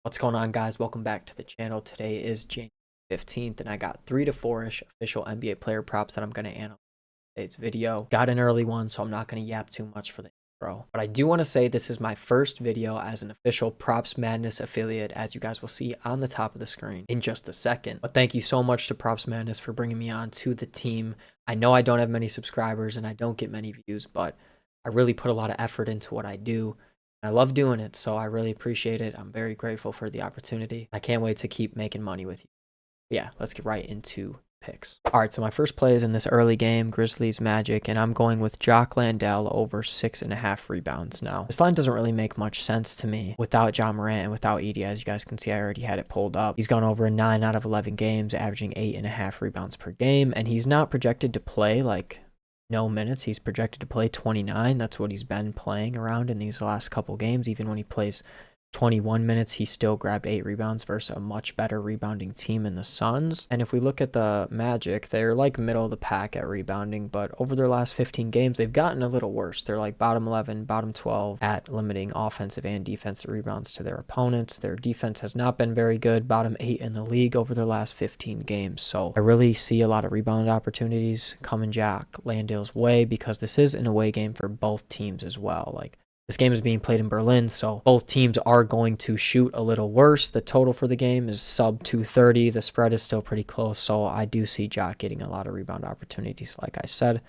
What's going on, guys? Welcome back to the channel. Today is January 15th, and I got 3 to 4-ish official NBA player props that I'm going to analyze in today's video. Got an early one, so I'm not going to yap too much for the intro. But I do want to say this is my first video as an official Props Madness affiliate, as you guys will see on the top of the screen in just a second. But thank you so much to Props Madness for bringing me on to the team. I know I don't have many subscribers and I don't get many views, but I really put a lot of effort into what I do. I love doing it, so I really appreciate it. I'm very grateful for the opportunity. I can't wait to keep making money with you. Yeah, let's get right into picks. All right, so my first play is in this early game, Grizzlies Magic, and I'm going with Jock Landale over 6.5 rebounds now. This line doesn't really make much sense to me without John Morant and without Edie. As you guys can see, I already had it pulled up. He's gone over 9 out of 11 games, averaging 8.5 rebounds per game, and he's not projected to play like no minutes. He's projected to play 29. That's what he's been playing around in these last couple games. Even when he plays 21 minutes, he still grabbed 8 rebounds versus a much better rebounding team in the Suns. And if we look at the Magic, they're like middle of the pack at rebounding, but over their last 15 games, they've gotten a little worse. They're like bottom 11, bottom 12 at limiting offensive and defensive rebounds to their opponents. Their defense has not been very good, bottom 8 in the league over their last 15 games. So I really see a lot of rebound opportunities coming Jock Landale's way, because this is an away game for both teams as well. Like, this game is being played in Berlin, so both teams are going to shoot a little worse. The total for the game is sub 230. The spread is still pretty close, so I do see Jock getting a lot of rebound opportunities, like I said.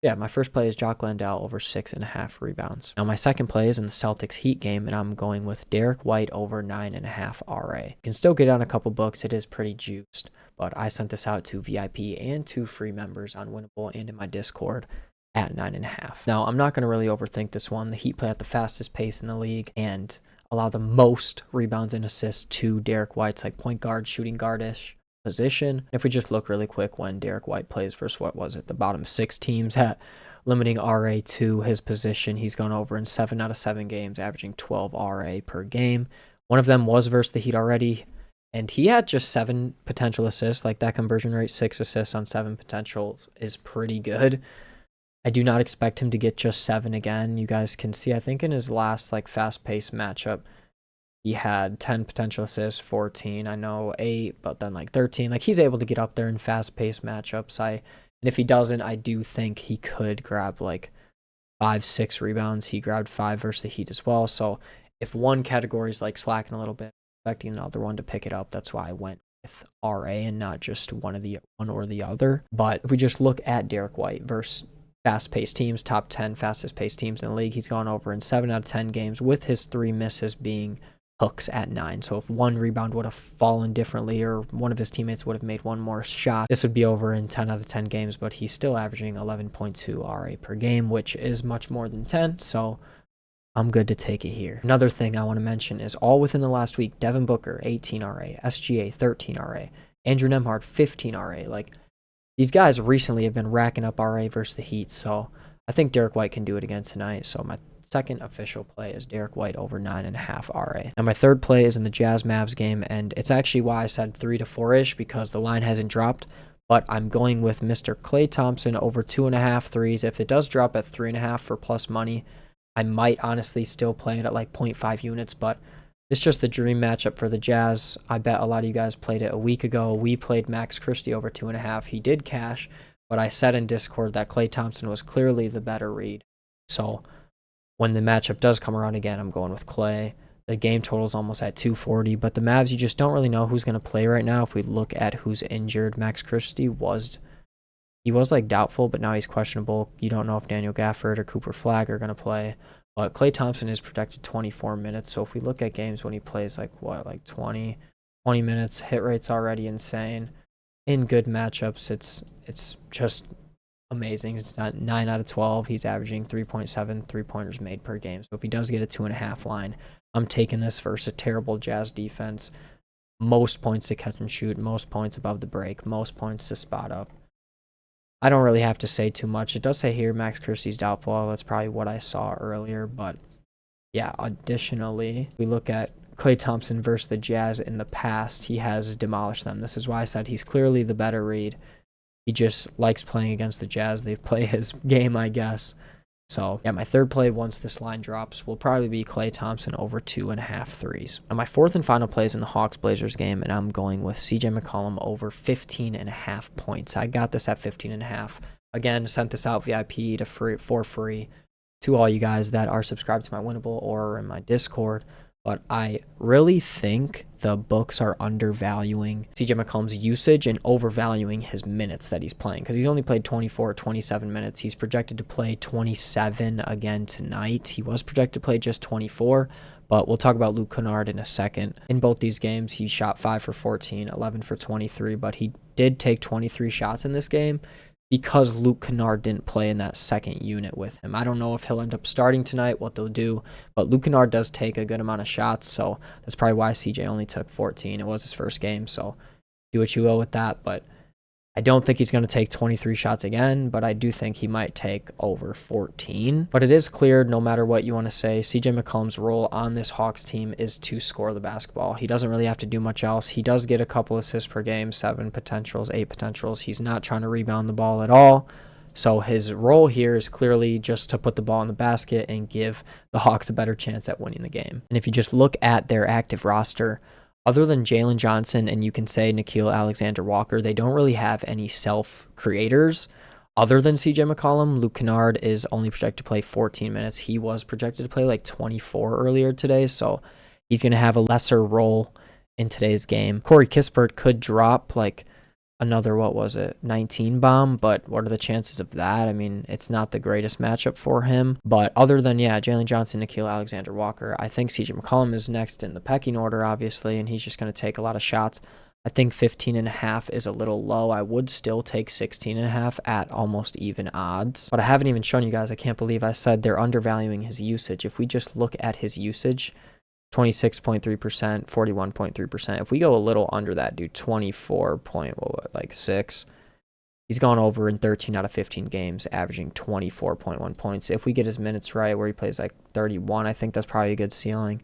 Yeah, my first play is Jock Landale over 6.5 rebounds. Now, my second play is in the Celtics Heat game, and I'm going with Derek White over 9.5 RA. You can still get on a couple books. It is pretty juiced, but I sent this out to VIP and to free members on Winible and in my Discord at 9.5. Now, I'm not going to really overthink this one. The Heat play at the fastest pace in the league and allow the most rebounds and assists to Derek White's like point guard, shooting guard-ish position. If we just look really quick when Derek White plays versus what was it, the bottom 6 teams at limiting RA to his position, he's gone over in 7 out of 7 games, averaging 12 RA per game. One of them was versus the Heat already, and he had just 7 potential assists. Like, that conversion rate, 6 assists on 7 potentials, is pretty good. I do not expect him to get just 7 again. You guys can see, I think in his last like fast-paced matchup, he had 10 potential assists, 14. I know 8, but then like 13. Like, he's able to get up there in fast-paced matchups. And if he doesn't, I do think he could grab like 5, 6 rebounds. He grabbed 5 versus the Heat as well. So if one category is like slacking a little bit, expecting another one to pick it up. That's why I went with RA and not just one or the other. But if we just look at Derek White versus fast-paced teams, top 10 fastest-paced teams in the league, he's gone over in 7 out of 10 games, with his 3 misses being hooks at 9. So if one rebound would have fallen differently, or one of his teammates would have made one more shot, this would be over in 10 out of 10 games, but he's still averaging 11.2 RA per game, which is much more than 10, so I'm good to take it here. Another thing I want to mention is all within the last week, Devin Booker, 18 RA, SGA, 13 RA, Andrew Nembhard, 15 RA. Like, these guys recently have been racking up RA versus the Heat, so I think Derek White can do it again tonight. So my second official play is Derek White over 9.5 RA. And my third play is in the Jazz-Mavs game, and it's actually why I said 3 to 4-ish, because the line hasn't dropped, but I'm going with Mr. Klay Thompson over 2.5 threes. If it does drop at 3.5 for plus money, I might honestly still play it at like 0.5 units, but it's just the dream matchup for the Jazz. I bet a lot of you guys played it a week ago. We played Max Christie over 2.5. He did cash, but I said in Discord that Klay Thompson was clearly the better read. So when the matchup does come around again, I'm going with Klay. The game total is almost at 240, but the Mavs, you just don't really know who's going to play right now. If we look at who's injured, Max Christie was like doubtful, but now he's questionable. You don't know if Daniel Gafford or Cooper Flagg are going to play. But Klay Thompson is projected 24 minutes. So if we look at games when he plays like 20 minutes, hit rate's already insane. In good matchups, it's just amazing. It's not 9 out of 12. He's averaging 3.7 3-pointers made per game. So if he does get a 2.5 line, I'm taking this versus a terrible Jazz defense. Most points to catch and shoot, most points above the break, most points to spot up. I don't really have to say too much. It does say here Max Christie's doubtful. That's probably what I saw earlier. But yeah, additionally, we look at Klay Thompson versus the Jazz in the past. He has demolished them. This is why I said he's clearly the better read. He just likes playing against the Jazz. They play his game, I guess. So yeah, my third play once this line drops will probably be Klay Thompson over 2.5 threes. And my fourth and final play is in the Hawks-Blazers game, and I'm going with CJ McCollum over 15.5 points. I got this at 15.5. Again, sent this out VIP for free to all you guys that are subscribed to my Winible or in my Discord. But I really think the books are undervaluing CJ McCollum's usage and overvaluing his minutes that he's playing, because he's only played 24 or 27 minutes. He's projected to play 27 again tonight. He was projected to play just 24, but we'll talk about Luke Kennard in a second. In both these games, he shot 5 for 14, 11 for 23, but he did take 23 shots in this game because Luke Kennard didn't play in that second unit with him. I don't know if he'll end up starting tonight, what they'll do, but Luke Kennard does take a good amount of shots, so that's probably why CJ only took 14. It was his first game, so do what you will with that, but I don't think he's going to take 23 shots again, but I do think he might take over 14. But it is clear, no matter what you want to say, CJ McCollum's role on this Hawks team is to score the basketball. He doesn't really have to do much else. He does get a couple assists per game, 7 potentials, 8 potentials. He's not trying to rebound the ball at all. So his role here is clearly just to put the ball in the basket and give the Hawks a better chance at winning the game. And if you just look at their active roster, other than Jalen Johnson and you can say Nickeil Alexander-Walker, they don't really have any self-creators. Other than CJ McCollum, Luke Kennard is only projected to play 14 minutes. He was projected to play like 24 earlier today, so he's going to have a lesser role in today's game. Corey Kispert could drop like another, 19 bomb, but what are the chances of that? I mean, it's not the greatest matchup for him. But other than, Jalen Johnson, Nickeil Alexander-Walker, I think CJ McCollum is next in the pecking order, obviously, and he's just going to take a lot of shots. I think 15.5 is a little low. I would still take 16.5 at almost even odds. But I haven't even shown you guys, I can't believe I said they're undervaluing his usage. If we just look at his usage, 26.3%, 41.3%. If we go a little under that, dude, 24.6. He's gone over in 13 out of 15 games, averaging 24.1 points. If we get his minutes right, where he plays like 31, I think that's probably a good ceiling.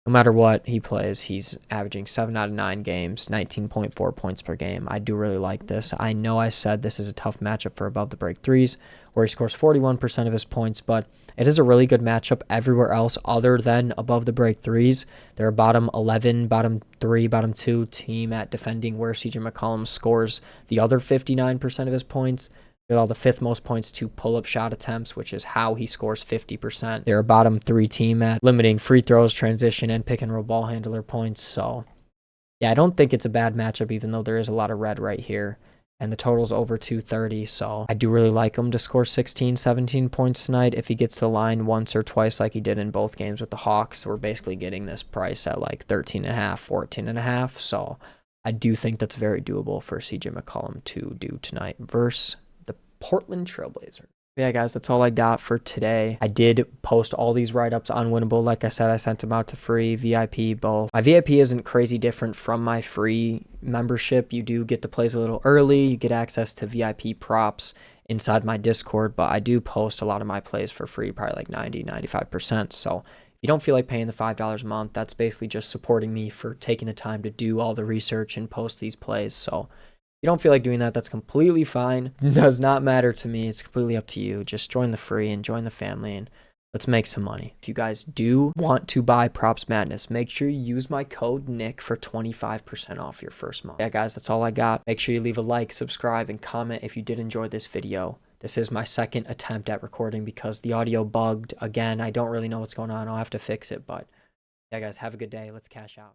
No matter what he plays, he's averaging 7 out of 9 games, 19.4 points per game. I do really like this. I know I said this is a tough matchup for above the break threes, where he scores 41% of his points, but it is a really good matchup everywhere else other than above the break threes. They're a bottom 11, bottom 3, bottom 2 team at defending, where CJ McCollum scores the other 59% of his points. With all the 5th most points to pull-up shot attempts, which is how he scores 50%. They're a bottom 3 team at limiting free throws, transition, and pick-and-roll ball handler points. So, I don't think it's a bad matchup, even though there is a lot of red right here. And the total's over 230, so I do really like him to score 16, 17 points tonight. If he gets the line once or twice like he did in both games with the Hawks, we're basically getting this price at like 13.5, 14.5. So, I do think that's very doable for CJ McCollum to do tonight versus Portland Trailblazers. Yeah, guys, that's all I got for today. I did post all these write-ups on Winible. Like I said, I sent them out to free, VIP, both. My VIP isn't crazy different from my free membership. You do get the plays a little early. You get access to VIP props inside my Discord, but I do post a lot of my plays for free, probably like 90, 95%. So if you don't feel like paying the $5 a month, that's basically just supporting me for taking the time to do all the research and post these plays. So you don't feel like doing that, that's completely fine. Does not matter to me. It's completely up to you. Just join the free and join the family and let's make some money. If you guys do want to buy Props Madness, make sure you use my code Nick for 25% off your first month. Yeah, guys, that's all I got. Make sure you leave a like, subscribe, and comment if you did enjoy this video. This is my second attempt at recording because the audio bugged. Again, I don't really know what's going on. I'll have to fix it, but yeah, guys, have a good day. Let's cash out.